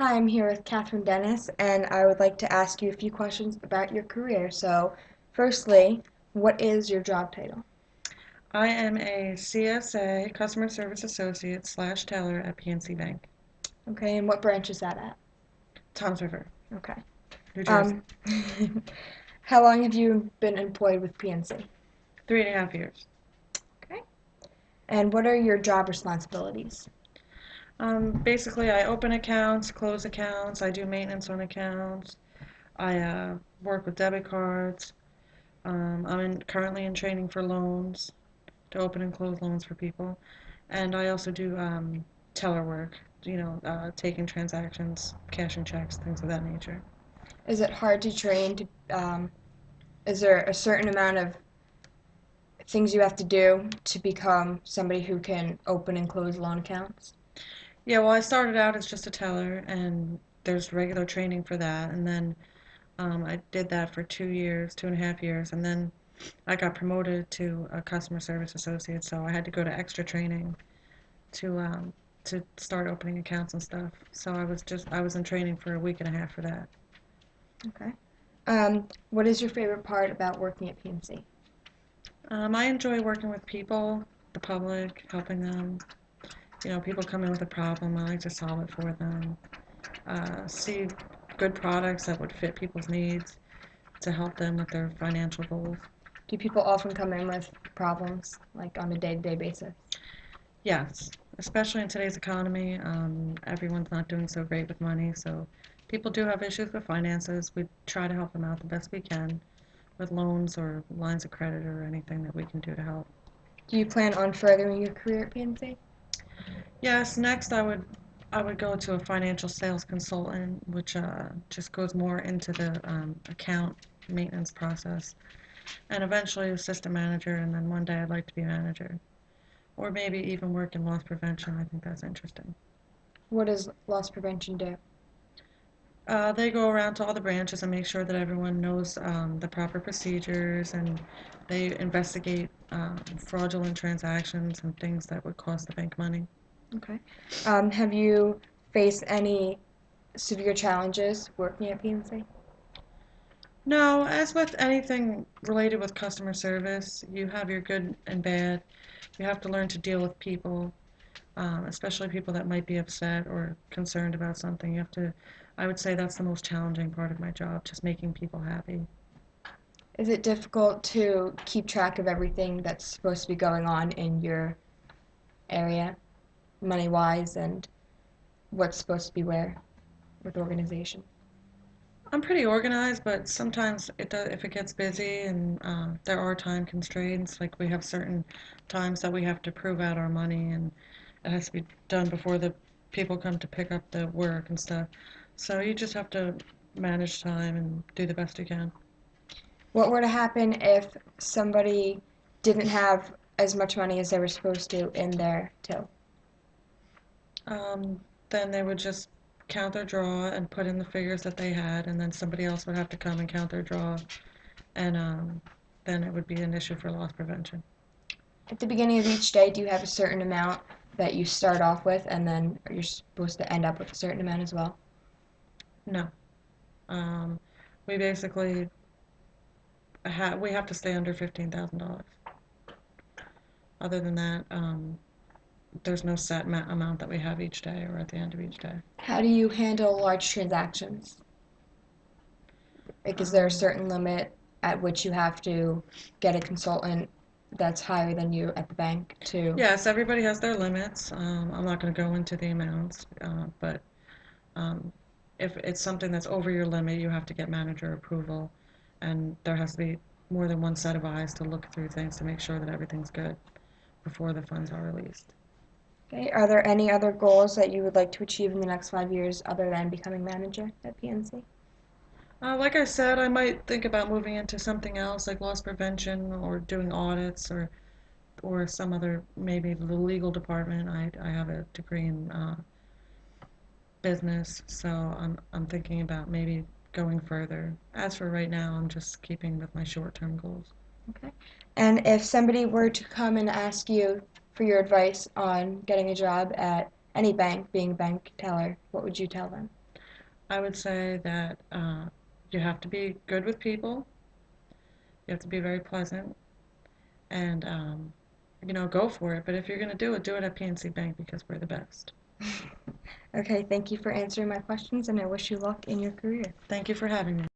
Hi, I'm here with Kathryn Dennis, and I would like to ask you a few questions about your career. So, firstly, what is your job title? I am a CSA, Customer Service Associate slash teller at PNC Bank, Okay, and what branch is that at? Toms River, Okay. New Jersey. Um, how long have you been employed with PNC? 3.5 years. Okay. And what are your job responsibilities? Basically, I open accounts, close accounts, I do maintenance on accounts, I work with debit cards. Currently in training for loans, to open and close loans for people. And I also do teller work, taking transactions, cashing checks, things of that nature. Is it hard to train to, is there a certain amount of things you have to do to become somebody who can open and close loan accounts? Yeah, well, I started out as just a teller, and there's regular training for that. And then I did that for 2 years, 2.5 years, and then I got promoted to a customer service associate. So I had to go to extra training to um, to start opening accounts and stuff. So I was in training for a week and a half for that. Okay. What is your favorite part about working at PNC? I enjoy working with people, the public, helping them. People come in with a problem, I like to solve it for them. See good products that would fit people's needs to help them with their financial goals. Do people often come in with problems, like on a day-to-day basis? Yes, especially in today's economy, everyone's not doing so great with money, so people do have issues with finances. We try to help them out the best we can with loans or lines of credit or anything that we can do to help. Do you plan on furthering your career at PNC? Yes, next I would go to a financial sales consultant, which just goes more into the account maintenance process, and eventually assistant manager, and then one day I'd like to be manager, or maybe even work in loss prevention. I think that's interesting. What does loss prevention do? They go around to all the branches and make sure that everyone knows the proper procedures, and they investigate fraudulent transactions and things that would cost the bank money. Okay. Have you faced any severe challenges working at PNC? No, as with anything related with customer service, you have your good and bad. You have to learn to deal with people, especially people that might be upset or concerned about something. I would say that's the most challenging part of my job, just making people happy. Is it difficult to keep track of everything that's supposed to be going on in your area, money-wise, and what's supposed to be where with organization? I'm pretty organized, but sometimes if it gets busy and there are time constraints, like we have certain times that we have to prove out our money, and it has to be done before the people come to pick up the work and stuff. So you just have to manage time and do the best you can. What were to happen if somebody didn't have as much money as they were supposed to in their till? Um, then they would just count their draw and put in the figures that they had, and then somebody else would have to come and count their draw, and then it would be an issue for loss prevention. At the beginning of each day, do you have a certain amount that you start off with, and then you're supposed to end up with a certain amount as well? No. Um, we basically we have to stay under $15,000. Other than that, there's no set amount that we have each day or at the end of each day. How do you handle large transactions? Like, is there a Um, certain limit at which you have to get a consultant that's higher than you at the bank to? yes, everybody has their limits. I'm not going to go into the amounts, but um, if it's something that's over your limit, you have to get manager approval, and there has to be more than one set of eyes to look through things to make sure that everything's good before the funds are released. Okay, are there any other goals that you would like to achieve in the next 5 years other than becoming manager at PNC? Like I said, I might think about moving into something else like loss prevention or doing audits or some other, maybe the legal department. I have a degree in business, so I'm thinking about maybe going further. As for right now, I'm just keeping with my short-term goals. Okay. And if somebody were to come and ask you for your advice on getting a job at any bank, being a bank teller, what would you tell them? I would say that you have to be good with people. You have to be very pleasant and, go for it. But if you're going to do it at PNC Bank because we're the best. Okay, thank you for answering my questions, and I wish you luck in your career. Thank you for having me.